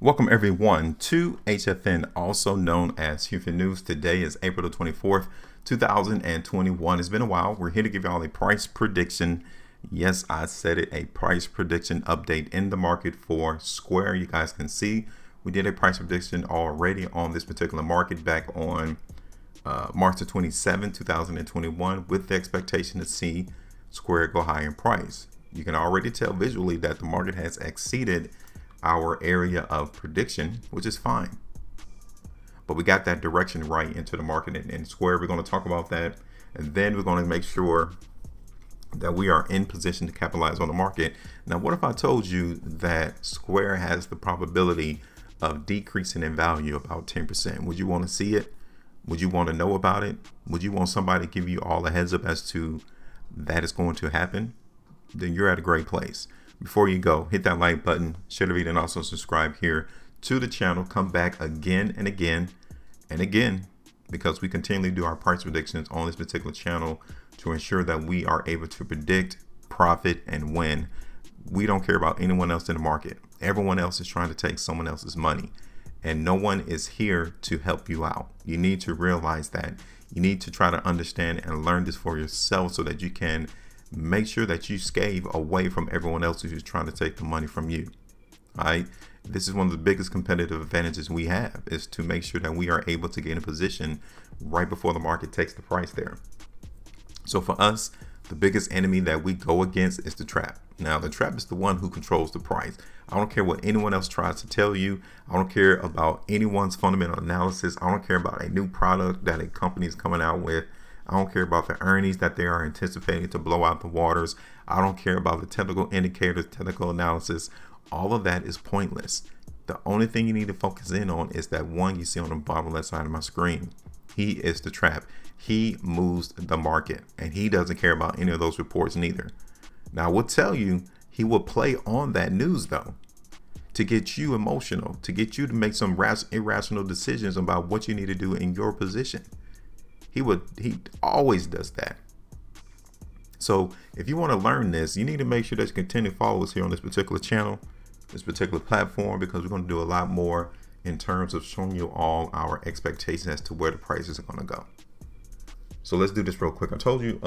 Welcome everyone to HueFin, also known as HueFin News. Today is April the 24th, 2021. It's been a while. We're here to give y'all a price prediction. Yes, I said it, a price prediction update in the market for Square. You guys can see we did a price prediction already on this particular market back on March the 27th, 2021, with the expectation to see Square go high in price. You can already tell visually that the market has exceeded our area of prediction, which is fine, but we got that direction right into the market and Square. We're going to talk about that, and then we're going to make sure that we are in position to capitalize on the market. Now, what if I told you that Square has the probability of decreasing in value about 10%? Would you want to see it? Would you want to know about it? Would you want somebody to give you all a heads up as to that is going to happen? Then you're at a great place. Before you go, hit that like button, share the video, and also subscribe here to the channel. Come back again and again and again, because we continually do our price predictions on this particular channel to ensure that we are able to predict, profit, and win. We don't care about anyone else in the market. Everyone else is trying to take someone else's money, and no one is here to help you out. You need to realize that. You need to try to understand and learn this for yourself so that you can make sure that you scale away from everyone else who's trying to take the money from you. All right. This is one of the biggest competitive advantages we have, is to make sure that we are able to get in a position right before the market takes the price there. So for us, the biggest enemy that we go against is the trap. Now, the trap is the one who controls the price. I don't care what anyone else tries to tell you. I don't care about anyone's fundamental analysis. I don't care about a new product that a company is coming out with. I don't care about the earnings that they are anticipating to blow out the waters. I don't care about the technical indicators, technical analysis. All of that is pointless. The only thing you need to focus in on is that one you see on the bottom left side of my screen. He is the trap. He moves the market, and he doesn't care about any of those reports neither. Now, I will tell you, he will play on that news though, to get you emotional, to get you to make some irrational decisions about what you need to do in your position. He always does that. So if you want to learn this, you need to make sure that you continue to follow us here on this particular channel, this particular platform, because we're going to do a lot more in terms of showing you all our expectations as to where the prices are going to go. So let's do this real quick. I told you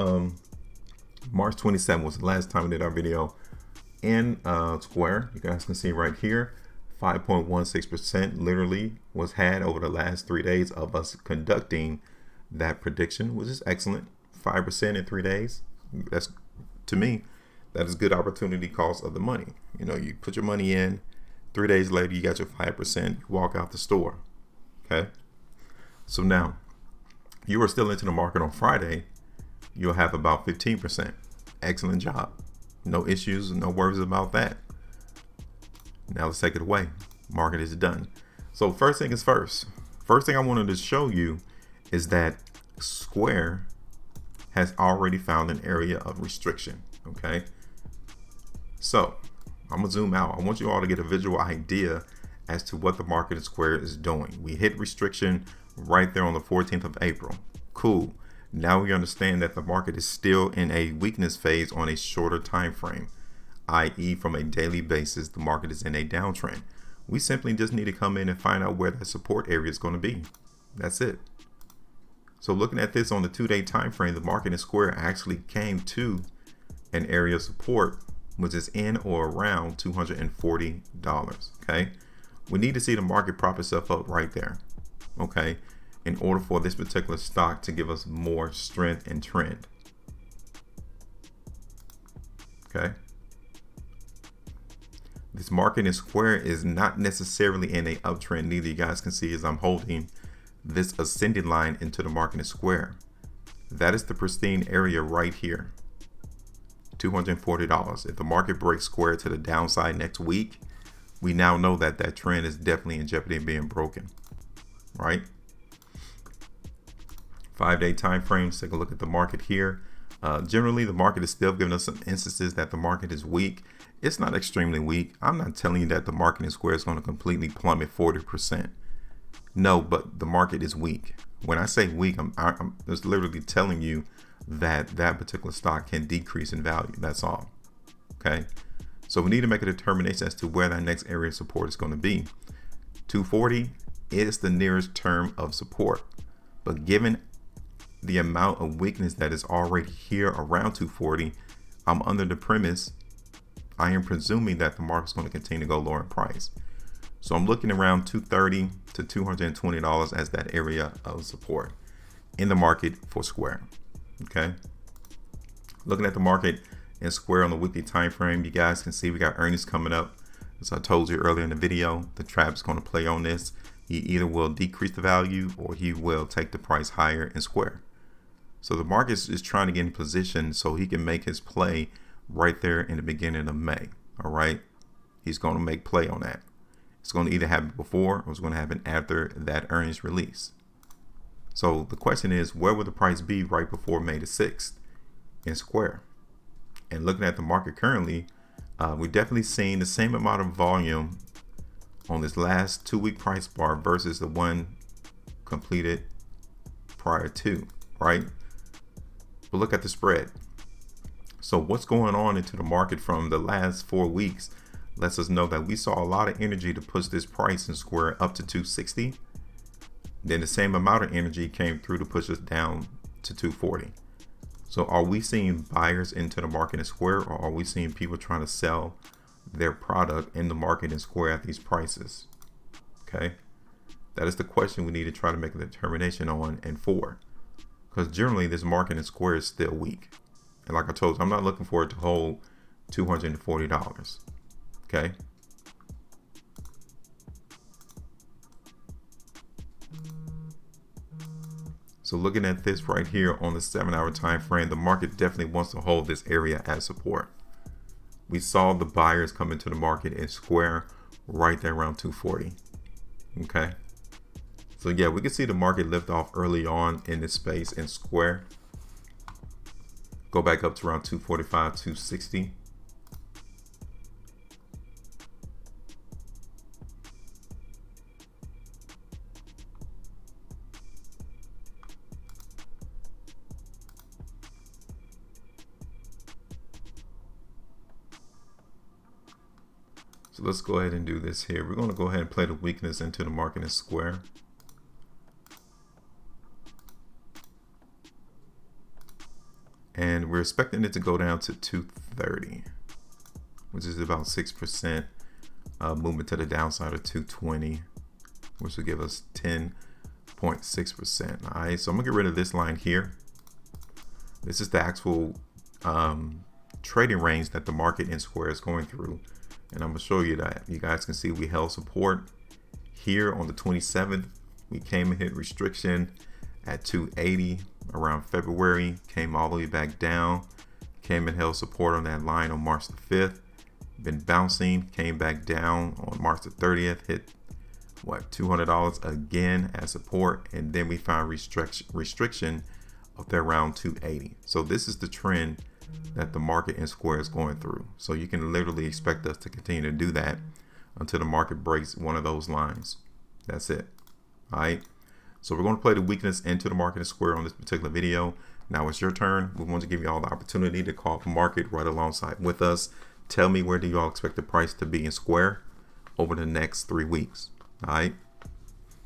March 27th was the last time we did our video in Square. You guys can see right here, 5.16% literally was had over the last 3 days of us conducting that prediction, which is excellent. 5% in 3 days. That's, to me, that is good opportunity cost of the money. You know, you put your money in, 3 days later you got your 5%, you walk out the store. Okay. So now you are still into the market on Friday, you'll have about 15%. Excellent job. No issues, no worries about that. Now let's take it away. Market is done. So first thing is first. First thing I wanted to show you is that Square has already found an area of restriction. Okay, so I'm gonna zoom out. I want you all to get a visual idea as to what the market at Square is doing. We hit restriction right there on the 14th of April. Cool. Now we understand that the market is still in a weakness phase on a shorter time frame, i.e. from a daily basis, the market is in a downtrend. We simply just need to come in and find out where that support area is going to be. That's it. So looking at this on the 2-day time frame, the market in Square actually came to an area of support, which is in or around $240. Okay, we need to see the market prop itself up right there. Okay, in order for this particular stock to give us more strength and trend. Okay, this market in Square is not necessarily in a uptrend neither. You guys can see as I'm holding this ascending line into the market in Square. That is the pristine area right here, $240. If the market breaks Square to the downside next week, we now know that that trend is definitely in jeopardy of being broken, right? 5-day time frames, take a look at the market here. Generally, the market is still giving us some instances that the market is weak. It's not extremely weak. I'm not telling you that the market in Square is going to completely plummet 40%. No, but the market is weak. When I say weak, I'm just literally telling you that that particular stock can decrease in value. That's all. Okay. So we need to make a determination as to where that next area of support is going to be. 240 is the nearest term of support, but given the amount of weakness that is already here around 240, I'm under the premise, I am presuming that the market's going to continue to go lower in price. So I'm looking around 230 to $220 as that area of support in the market for Square. Okay. Looking at the market in Square on the weekly time frame, you guys can see we got earnings coming up. As I told you earlier in the video, the trap's going to play on this. He either will decrease the value or he will take the price higher in Square. So the market is trying to get in position so he can make his play right there in the beginning of May. All right. He's going to make play on that. It's going to either happen before or it's going to happen after that earnings release. So the question is, where will the price be right before May the 6th in Square? And looking at the market currently, we're definitely seeing the same amount of volume on this last 2-week price bar versus the one completed prior to, right? But look at the spread. So what's going on into the market from the last 4 weeks lets us know that we saw a lot of energy to push this price in Square up to 260. Then the same amount of energy came through to push us down to 240. So are we seeing buyers into the market in Square, or are we seeing people trying to sell their product in the market in Square at these prices? Okay. That is the question we need to try to make a determination on and for. Because generally this market in Square is still weak. And like I told you, I'm not looking for it to hold $240. Okay. So looking at this right here on the 7-hour time frame, the market definitely wants to hold this area as support. We saw the buyers come into the market in Square right there around 240. Okay. So yeah, we can see the market lift off early on in this space in Square. Go back up to around 245, 260. So let's go ahead and do this here. We're going to go ahead and play the weakness into the market in Square. And we're expecting it to go down to 230, which is about 6% movement to the downside of 220, which will give us 10.6%. All right, so I'm gonna get rid of this line here. This is the actual trading range that the market in Square is going through. And I'm gonna show you that. You guys can see we held support here on the 27th. We came and hit restriction at 280 around February, came all the way back down, came and held support on that line on March the 5th, been bouncing, came back down on March the 30th, hit what, $200 again as support, and then we found restriction up there around 280. So this is the trend that the market in Square is going through. So you can literally expect us to continue to do that until the market breaks one of those lines. That's it. All right. So we're going to play the weakness into the market in Square on this particular video. Now it's your turn. We want to give you all the opportunity to call the market right alongside with us. Tell me, where do you all expect the price to be in Square over the next 3 weeks? All right.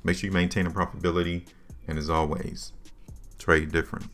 Make sure you maintain a profitability. And as always, trade different.